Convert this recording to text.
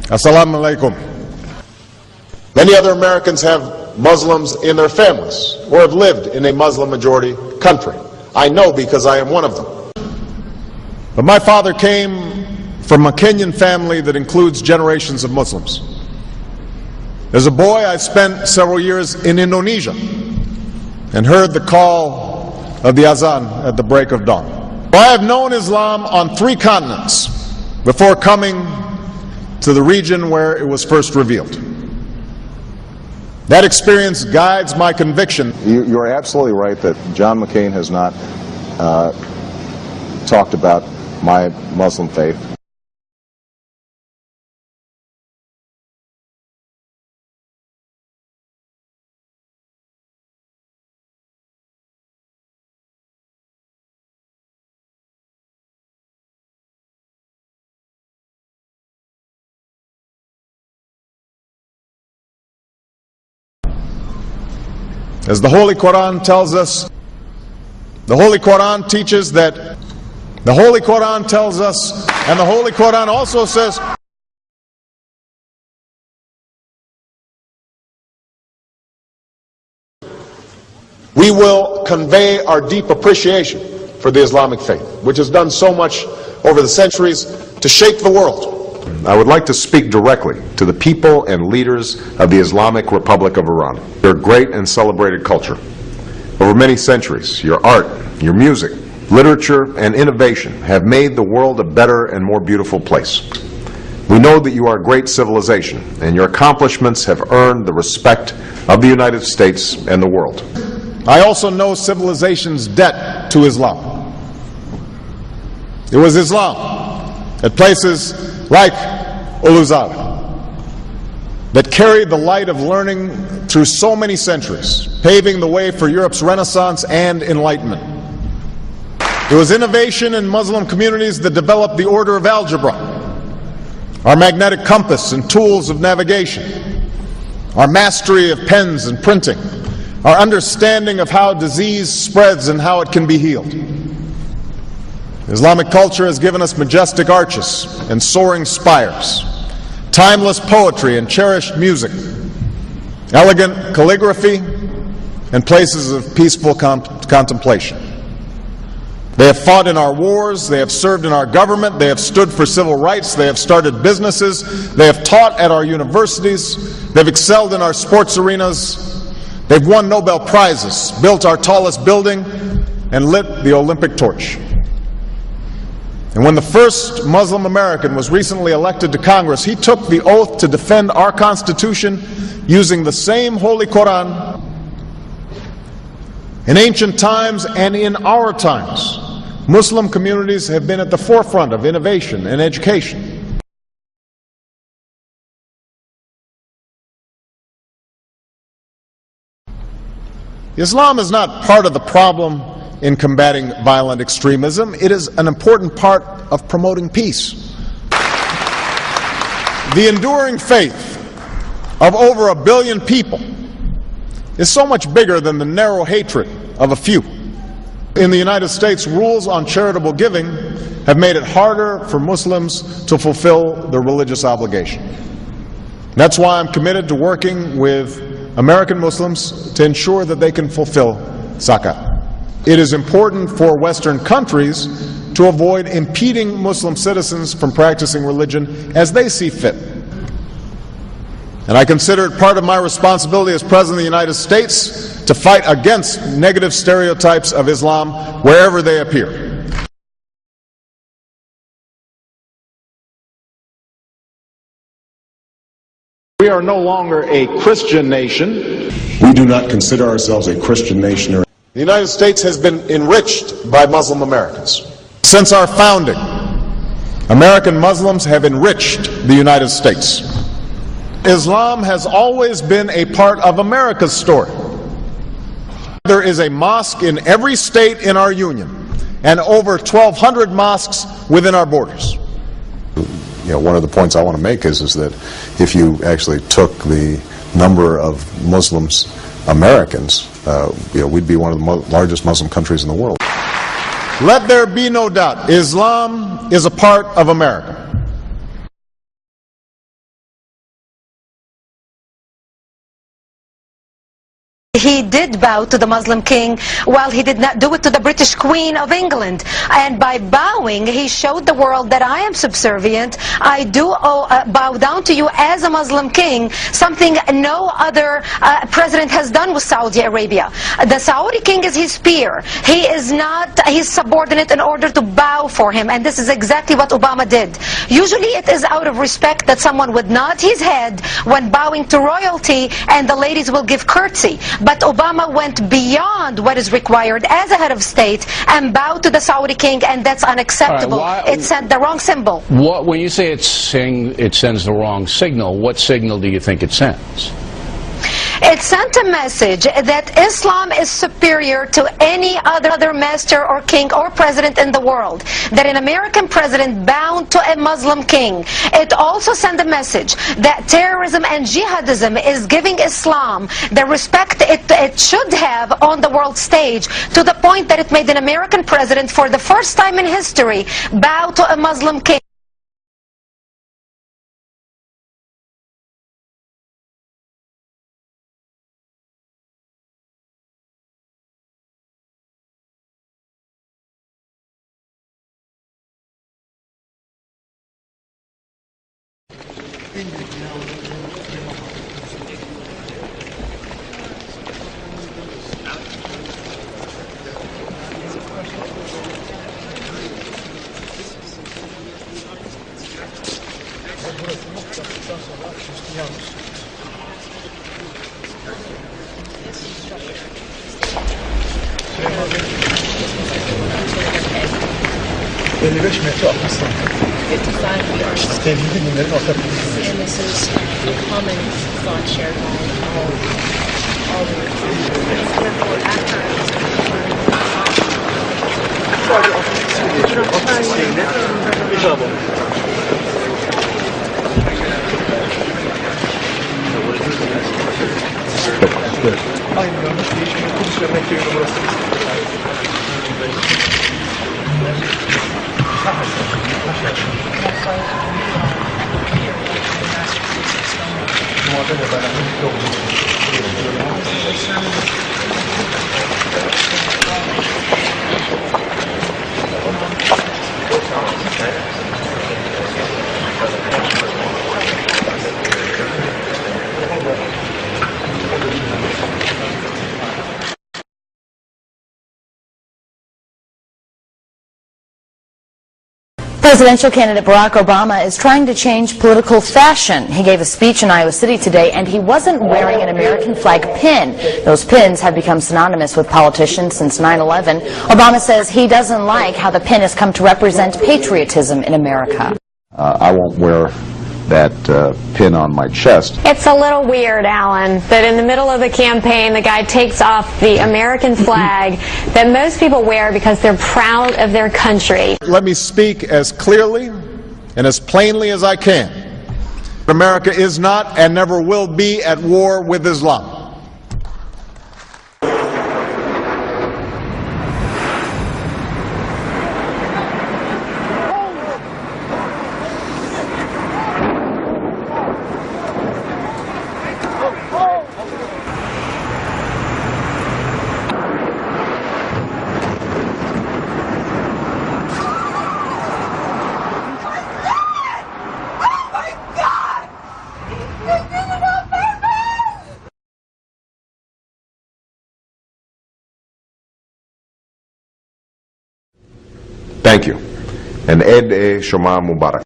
Assalamu alaikum. Many other Americans have Muslims in their families or have lived in a Muslim majority country. I know because I am one of them. But my father came from a Kenyan family that includes generations of Muslims. As a boy, I spent several years in Indonesia and heard the call of the azan at the break of dawn. I have known Islam on 3 continents before coming to the region where it was first revealed. That experience guides my conviction. You're absolutely right that John McCain has not talked about my Muslim faith. As the Holy Quran tells us, the Holy Quran teaches that, the Holy Quran tells us, and the Holy Quran also says, we will convey our deep appreciation for the Islamic faith, which has done so much over the centuries to shape the world. I would like to speak directly to the people and leaders of the Islamic Republic of Iran. Your great and celebrated culture. Over many centuries, your art, your music, literature, and innovation have made the world a better and more beautiful place. We know that you are a great civilization, and your accomplishments have earned the respect of the United States and the world. I also know civilization's debt to Islam. It was Islam at places like Uluzara that carried the light of learning through so many centuries, paving the way for Europe's Renaissance and Enlightenment. It was innovation in Muslim communities that developed the order of algebra, our magnetic compass and tools of navigation, our mastery of pens and printing, our understanding of how disease spreads and how it can be healed. Islamic culture has given us majestic arches and soaring spires, timeless poetry and cherished music, elegant calligraphy, and places of peaceful contemplation. They have fought in our wars, they have served in our government, they have stood for civil rights, they have started businesses, they have taught at our universities, they've excelled in our sports arenas, they've won Nobel Prizes, built our tallest building, and lit the Olympic torch. And when the first Muslim American was recently elected to Congress, he took the oath to defend our Constitution using the same Holy Quran. In ancient times and in our times, Muslim communities have been at the forefront of innovation and education. Islam is not part of the problem in combating violent extremism. It is an important part of promoting peace. The enduring faith of over 1 billion people is so much bigger than the narrow hatred of a few. In the United States, rules on charitable giving have made it harder for Muslims to fulfill their religious obligation. That's why I'm committed to working with American Muslims to ensure that they can fulfill zakat. It is important for Western countries to avoid impeding Muslim citizens from practicing religion as they see fit. And I consider it part of my responsibility as President of the United States to fight against negative stereotypes of Islam wherever they appear. We are no longer a Christian nation. We do not consider ourselves a Christian nation. The United States has been enriched by Muslim Americans. Since our founding, American Muslims have enriched the United States. Islam has always been a part of America's story. There is a mosque in every state in our union, and over 1,200 mosques within our borders. One of the points I want to make is that if you actually took the number of Muslims Americans, we'd be one of the largest Muslim countries in the world. Let there be no doubt, Islam is a part of America. he did bow to the Muslim king, while he did not do it to the British Queen of England. And by bowing, he showed the world that I am subservient. I do bow down to you as a Muslim king, something no other president has done with Saudi Arabia. The Saudi king is his peer. He is not his subordinate in order to bow for him, and this is exactly what Obama did. Usually it is out of respect that someone would nod his head when bowing to royalty, and the ladies will give curtsy. But Obama went beyond what is required as a head of state and bowed to the Saudi king, and that's unacceptable. It sent the wrong symbol. When you say it sends the wrong signal, what signal do you think it sends? It sent a message that Islam is superior to any other master or king or president in the world, that an American president bowed to a Muslim king. It also sent a message that terrorism and jihadism is giving Islam the respect it should have on the world stage, to the point that it made an American president, for the first time in history, bow to a Muslim king. And this is a common thought shared by all the Presidential candidate Barack Obama is trying to change political fashion. He gave a speech in Iowa City today, and he wasn't wearing an American flag pin. Those pins have become synonymous with politicians since 9/11. Obama says he doesn't like how the pin has come to represent patriotism in America. I won't wear that pin on my chest. It's a little weird, Alan, that in the middle of the campaign the guy takes off the American flag that most people wear because they're proud of their country. Let me speak as clearly and as plainly as I can. America is not and never will be at war with Islam. Thank you. And Eid Shoma Mubarak.